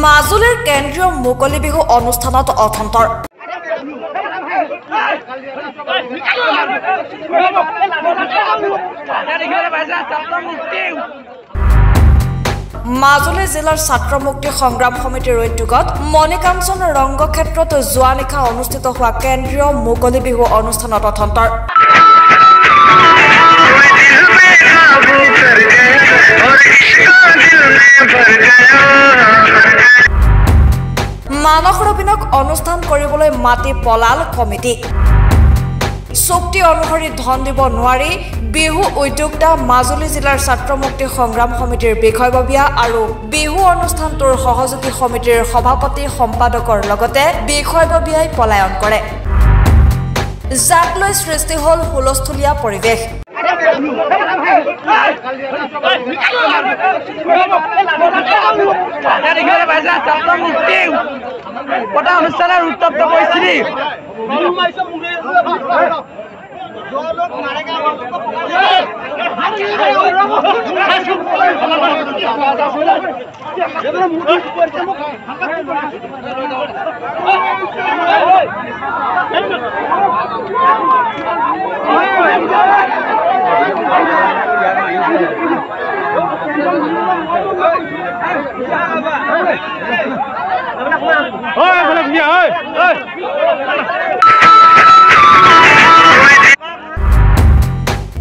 মাজুলীৰ কেন্দ্ৰীয় মুকলি বিহু অনুষ্ঠানত অথন্তৰ মাজুলী জিলাৰ ছাত্ৰ মুক্তি সংগ্ৰাম সমিতিৰ উদ্যোগত মণিকাঞ্চন ৰংগক্ষেত্ৰত যোৱা নিশা অনুষ্ঠিত হোৱা কেন্দ্ৰীয় মুকলি বিহু অনুষ্ঠানত অথন্তৰ মানস ৰবিনক অনুষ্ঠান কৰিবলৈ মাতি পলাল কমিটি চুক্তি অনুসৰি ধন দিব নোৱাৰি বিহু উদ্যোক্তা মাজুলী জিলাৰ ছাত্ৰ মুক্তি সংগ্ৰাম সমিতিৰ বিষয়ববীয়া আৰু বিহু অনুষ্ঠানটোৰ সহযোগী সমিতিৰ সভাপতি সম্পাদকৰ লগতে বিষয়ববীয়াই পলায়ন কৰে যাক লৈ সৃষ্টি হ'ল হুলস্থুলীয়া পৰিৱেশ কটা অনুষ্ঠানেৰ উত্তপ্ত পৰিস্থিতি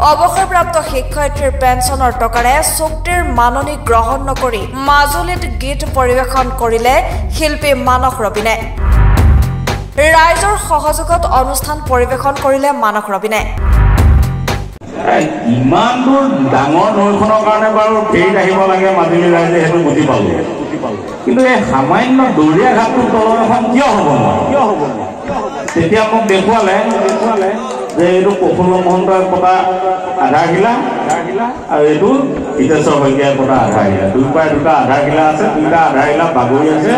অৱসৰপ্ৰাপ্ত শিক্ষয়িত্ৰীৰ পেঞ্চনৰ টকাৰে চুক্তিৰ মাননি গ্ৰহণ নকৰি মাজুলীত গীত পৰিৱেশন কৰিলে শিল্পী মানস ৰবিনে ৰাইজৰ সহযোগত অনুষ্ঠান পৰিৱেশন কৰিলে মানস ৰবিনে ইমান দূৰ ডাঙৰ নৈখনৰ কাৰণে বাৰু ফেৰিত আহিব লাগে মাজুলী ৰাইজে সেইটো বুজি পালো কিন্তু এই সামান্য দৌৰীয়া ঘাটটোৰ তলৰ এখন কিয় হ'ব তেতিয়া মোক দেখুৱালে যে এইটো প্ৰফুল্ল মহন্তই পতা আধা গিলা আৰু এইটো হিতেশ্বৰ শইকীয়াই পতা আধা গিলা দুয়োপাৰে দুটা আধা গিলা আছে দুটা আধা গিলা বাগৰি আছে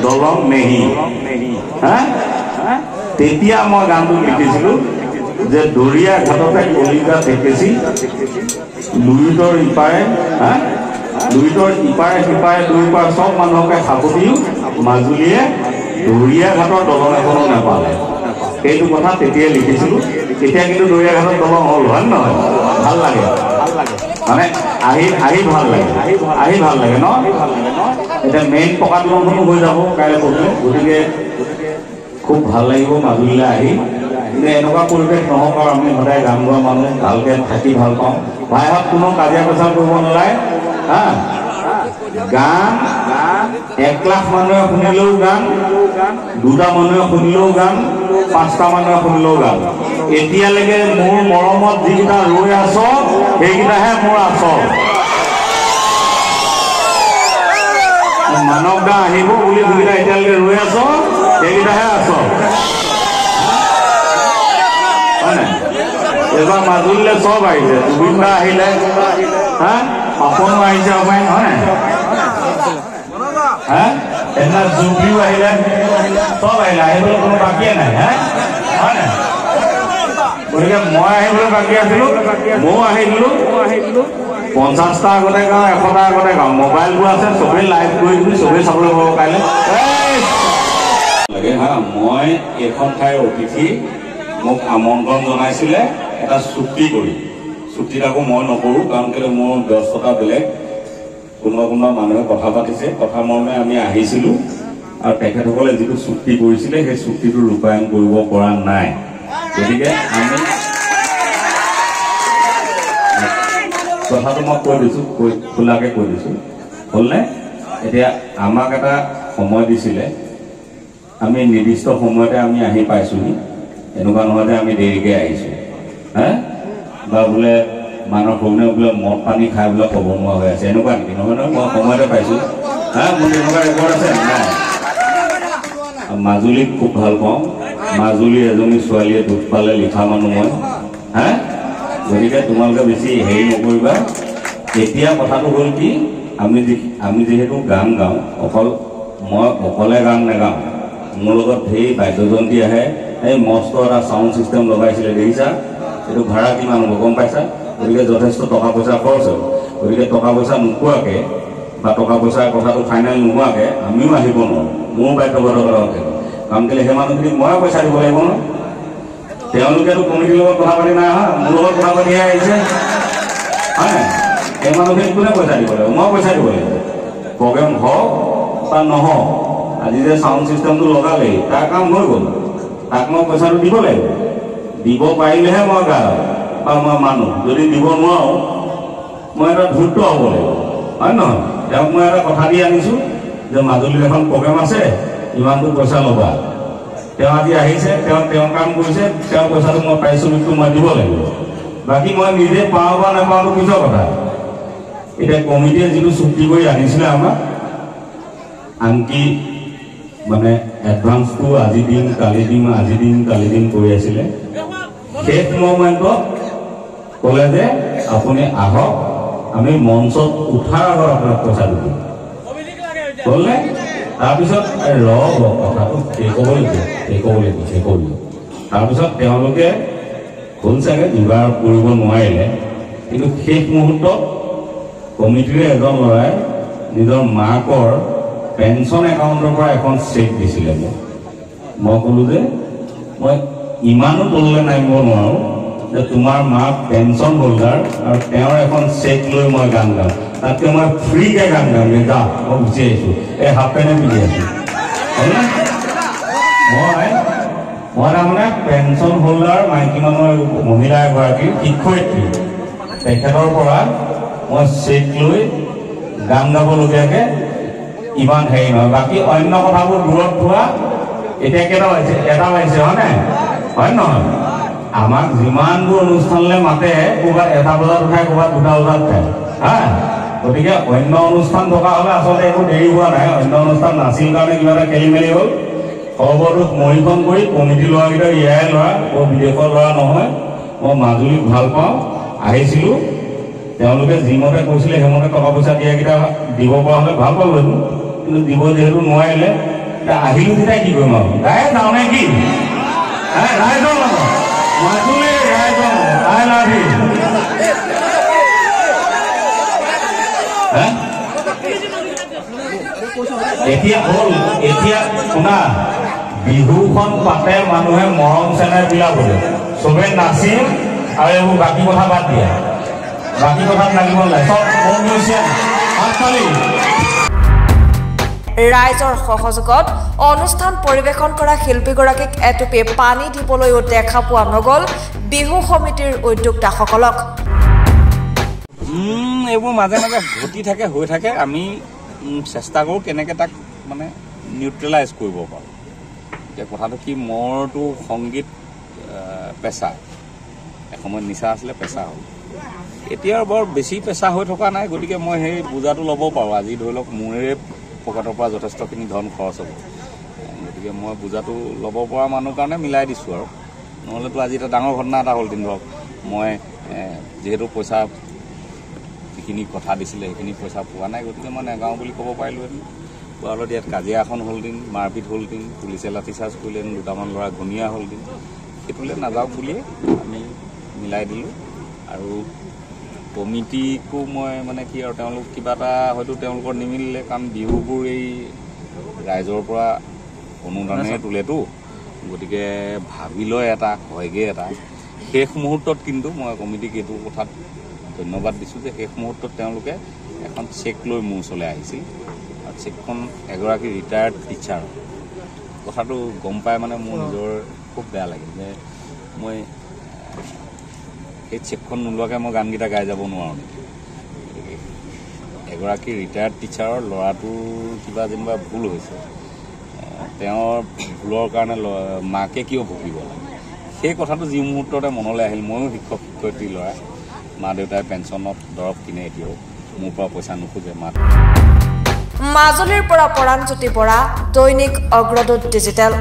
দলং নেহি হা তেতিয়া মই গানটো লিখিছিলোঁ যে দৰিয়া ঘাটতে কলিতা ঠেকেচি লুইতৰ ইপাৰে লুইতৰ ইপাৰে সিপাৰে দুয়োপাৰ চব মানুহকে সাবদিও মাজুলীয়ে দৰিয়া ঘাটৰ দলং এখনো নাপালে সেইটো কথা তেতিয়াই লিখিছিলোঁ এতিয়া কিন্তু দৰিয়া ঘাটৰ দলং হ'ল হয় নহয় ভাল লাগে মানে আহি ভাল লাগে আহি ভাল লাগে ন এতিয়া মেইন পকা দলংখনো হৈ যাব কাইলৈ পৰহিলে গতিকে খুব ভাল লাগিব মাজুলীলৈ আহি কিন্তু এনেকুৱা পৰিৱেশ নহওক আৰু আমি সদায় গান গোৱা মানুহ ভালকৈ থাকি ভাল পাওঁ ভাইহঁত কোনো কাজিয়া পেচাল কৰিব নালাগে হা গান 1 লাখ মানুহে শুনিলেও গান 2টা মানুহে শুনিলেও গান 5টা মানুহে শুনিলেও গান এতিয়ালৈকে মোৰ মৰমত যিকেইটা ৰৈ আছ সেইকেইটাহে মোৰ আচল মানৱ দা আহিব বুলি যিকেইটা এতিয়ালৈকে ৰৈ আছ সেইকেইটাহে আচল এবাৰ মাজুলীলৈ চব আহিছে জুবিন দা আহিলে হা পাপনো আহিছে অপায় নহয় হা এদিনা জুবিও আহিলে চব আহিলে আহিবলৈ কোনো বাকীয়ে নাই হা হয় নাই গতিকে মই আহিবলৈ বাকী আছিলোঁ ময়ো আহিলোঁ 50টা আগতে গাওঁ 100টা আগতে গাওঁ মোবাইলবোৰ আছে চবেই লাইভ কৰি দিলোঁ চবেই চাবলৈ পাব কাইলৈ লাগে হা মই এইখন ঠাইৰ অতিথি মোক আমন্ত্ৰণ জনাইছিলে এটা চুক্তি কৰি চুক্তিত আকৌ মই নকৰোঁ কাৰণ কেলৈ মোৰ ব্যস্ততা বেলেগ কোনোবা মানুহে কথা পাতিছে কথা মৰ্মে আমি আহিছিলোঁ আৰু তেখেতসকলে যিটো চুক্তি কৰিছিলে সেই চুক্তিটো ৰূপায়ণ কৰিব পৰা নাই গতিকে আমি কথাটো মই কৈ দিছোঁ খোলাকৈ কৈ দিছোঁ হ'লনে এতিয়া আমাক এটা সময় দিছিলে আমি নিৰ্দিষ্ট সময়তে আমি আহি পাইছোঁহি এনেকুৱা নহয় যে আমি দেৰিকৈ আহিছোঁ হা বা বোলে মানুহৰ সৰুনে বোলে মদ পানী খাই বোলে ক'ব নোৱাৰা হৈ আছে এনেকুৱা নেকি নহয় নহয় মই সময়তে পাইছোঁ হা মোৰ তেনেকুৱা ৰেকৰ্ড আছে নাই মাজুলীক খুব ভাল পাওঁ মাজুলীৰ এজনী ছোৱালীয়ে দুখ পালে লিখা মানুহ মই হা গতিকে তোমালোকে বেছি হেৰি নকৰিবা এতিয়া কথাটো হ'ল কি আমি যিহেতু গান গাওঁ মই অকলে গান নাগাওঁ মোৰ লগত ঢেৰ বাদ্যযন্ত্ৰী আহে এই মস্ত এটা সাউণ্ড সিস্টেম লগাইছিলে দেখিছা এইটো ভাড়া কিমান হ'ব গম পাইছা গতিকে যথেষ্ট টকা পইচা খৰচ হ'ব গতিকে টকা পইচা নোপোৱাকৈ বা টকা পইচাৰ কথাটো ফাইনেল নোহোৱাকৈ আমিও আহিব নোৱাৰোঁ মোৰ বাধ্যবাধকতা থাকে কাৰণ কেলৈ সেই মানুহখিনিক মই পইচা দিব লাগিব নহয় তেওঁলোকেতো কমিটিৰ লগত কথা পাতি নাই অহা মোৰ লগত কথা পাতিহে আহিছে হয় নাই সেই মানুহখিনিক কোনে পইচা দিব লাগিব মই পইচা দিব লাগিব প্ৰগ্ৰেম হওক বা নহওক আজি যে চাউণ্ড ছিষ্টেমটো লগালেই তাৰ কাম হৈ গ'ল তাক মই পইচাটো দিব লাগিব দিব পাৰিলেহে মই গাওঁ বা মই মানুহ যদি দিব নোৱাৰোঁ মই এটা ধূৰ্ত হ'ব লাগিব হয় নহয় তেওঁক মই এটা কথা দি আনিছোঁ যে মাজুলীত এখন প্ৰগ্ৰেম আছে ইমানটো পইচা ল'বা তেওঁ আজি আহিছে তেওঁ কাম কৰিছে তেওঁৰ পইচাটো মই পাইছোঁ কিন্তু মই দিব লাগিব বাকী মই নিজে পাওঁ বা নাপাওঁটো পিছৰ কথা এতিয়া কমিটিয়ে যিটো চুক্তি কৰি আনিছিলে আমাক আনকি মানে এডভান্সটো আজি দিম কালি দিম আজি দিম কালি দিম কৰি আছিলে শেষ মমেণ্টত ক'লে যে আপুনি আহক আমি মঞ্চত উঠাৰ আগত আপোনাক পইচা দিম ক'লে তাৰপিছত ৰ'ব কথাটো সেই ক'ব লাগিব তাৰপিছত তেওঁলোকে হ'ল চাগে যোগাৰ কৰিব নোৱাৰিলে কিন্তু শেষ মুহূৰ্তত কমিটিৰে এজন ল'ৰাই নিজৰ মাকৰ পেঞ্চন একাউণ্টৰ পৰা এখন চেক দিছিলে মই ক'লোঁ যে মই ইমানো তললৈ নামিব নোৱাৰোঁ যে তোমাৰ মাক পেঞ্চন হোল্ডাৰ আৰু তেওঁৰ এখন চেক লৈ মই গান গাওঁ তাতকৈ মই ফ্ৰীকৈ গান গাম যে যা মই গুচি আহিছোঁ এই হাফ পেণ্টে পিন্ধি আছোঁ হয়নে মই তাৰমানে পেঞ্চন হোল্ডাৰ মাইকী মানুহৰ মহিলা এগৰাকীৰ শিক্ষয়িত্ৰী তেখেতৰ পৰা মই চেক লৈ গান গাবলগীয়াকৈ ইমান হেৰি নহয় বাকী অন্য কথাবোৰ দূৰত থোৱা এতিয়া কেইটা পাইছে এটা পাইছে হয়নে হয় নহয় আমাক যিমানবোৰ অনুষ্ঠানলৈ মাতে ক'ৰবাত 1 বজাত উঠাই ক'ৰবাত 2 বজাত উঠায় হা গতিকে অন্য অনুষ্ঠান থকা হ'লে আচলতে একো দেৰি হোৱা নাই অন্য অনুষ্ঠান নাছিল কাৰণে কিবা এটা খেলি মেলি হ'ল খবৰটোক মৰিখন কৰি কমিটি ল'ৰাকেইটা ইয়াৰে ল'ৰা বিদেশৰ ল'ৰা নহয় মই মাজুলীক ভাল পাওঁ আহিছিলোঁ তেওঁলোকে যিমতে কৈছিলে সেইমতে টকা পইচা দিয়াকেইটা দিব পৰা হ'লে ভাল পালোঁ কিন্তু দিব যিহেতু নোৱাৰিলে এতিয়া আহিলোঁ তেতিয়া কি কৰিম আৰু গায়ে যাওঁ নে কি ৰাইজৰ লগত মাজুলীৰ ৰাইজৰ আই লাভ ইউ এতিয়া শুনা বিহুখন পাতে মানুহে মৰম চেনেহ বিলাবলৈ চবে নাচিম আৰু এইবোৰ বাকী কথা বাদ দিয়া বাকী কথাত লাগিব নালাগে চব মন গৈছে ৰাইজৰ সহযোগত অনুষ্ঠান পৰিৱেশন কৰা শিল্পীগৰাকীক এটুপি পানী দিবলৈও দেখা পোৱা নগ'ল বিহু সমিতিৰ উদ্যোক্তাসকলক এইবোৰ মাজে মাজে ঘটি থাকে হৈ থাকে আমি চেষ্টা কৰোঁ কেনেকৈ তাক মানে নিউট্ৰেলাইজ কৰিব পাৰোঁ এতিয়া কথাটো কি মোৰতো সংগীত পেচা এসময়ত নিচা আছিলে পেচা হ'ল এতিয়া বৰ বেছি পেচা হৈ থকা নাই গতিকে মই সেই বোজাটো ল'ব পাৰোঁ আজি ধৰি লওক মোৰে পকেটৰ পৰা যথেষ্টখিনি ধন খৰচ হ'ব গতিকে মই বোজাটো ল'ব পৰা মানুহ কাৰণে মিলাই দিছোঁ আৰু নহ'লেতো আজি এটা ডাঙৰ ঘটনা এটা হ'ল ধৰক মই যিহেতু পইচা যিখিনি কথা দিছিলে সেইখিনি পইচা পোৱা নাই গতিকে মই নেগাওঁ বুলি ক'ব পাৰিলোঁহেঁতেন পোৱাৰ লগত ইয়াত কাজিয়া এখন হ'ল দিন মাৰপিট হ'ল দিন পুলিচে লাঠিচাৰ্জ কৰিলে দুটামান ল'ৰা ঘূণীয়া হ'ল দিন সেইটোলৈ নাযাওক বুলিয়ে আমি মিলাই দিলোঁ আৰু কমিটিকো মই মানে কি আৰু তেওঁলোক কিবা এটা হয়তো তেওঁলোকৰ নিমিলিলে কাৰণ বিহুবোৰ এই ৰাইজৰ পৰা অনুদানেৰে তোলেতো গতিকে ভাবি লয় এটা হয়গৈ এটা শেষ মুহূৰ্তত কিন্তু মই কমিটিক এইটো কথাত ধন্যবাদ দিছোঁ যে শেষ মুহূৰ্তত তেওঁলোকে এখন চেক লৈ মোৰ ওচৰলৈ আহিছিল আৰু চেকখন এগৰাকী ৰিটায়াৰ্ড টিচাৰ কথাটো গম পাই মানে মোৰ নিজৰ খুব বেয়া লাগিল যে মই সেই চেকখন নোলোৱাকৈ মই গানকেইটা গাই যাব নোৱাৰোঁ নেকি এগৰাকী ৰিটায়াৰ্ড টিচাৰৰ ল'ৰাটোৰ কিবা যেনিবা ভুল হৈছে তেওঁৰ ভুলৰ কাৰণে মাকে কিয় ভুগিব লাগে সেই কথাটো যি মুহূৰ্ততে মনলৈ আহিল ময়ো শিক্ষক শিক্ষয়িত্ৰী ল'ৰা মা দেউতাই পেঞ্চনত দৰৱ কিনে এতিয়াও মোৰ পৰা পইচা নোখোজে মাজুলীৰ পৰা পৰাণজ্যোতি বৰা দৈনিক অগ্ৰদূত ডিজিটেল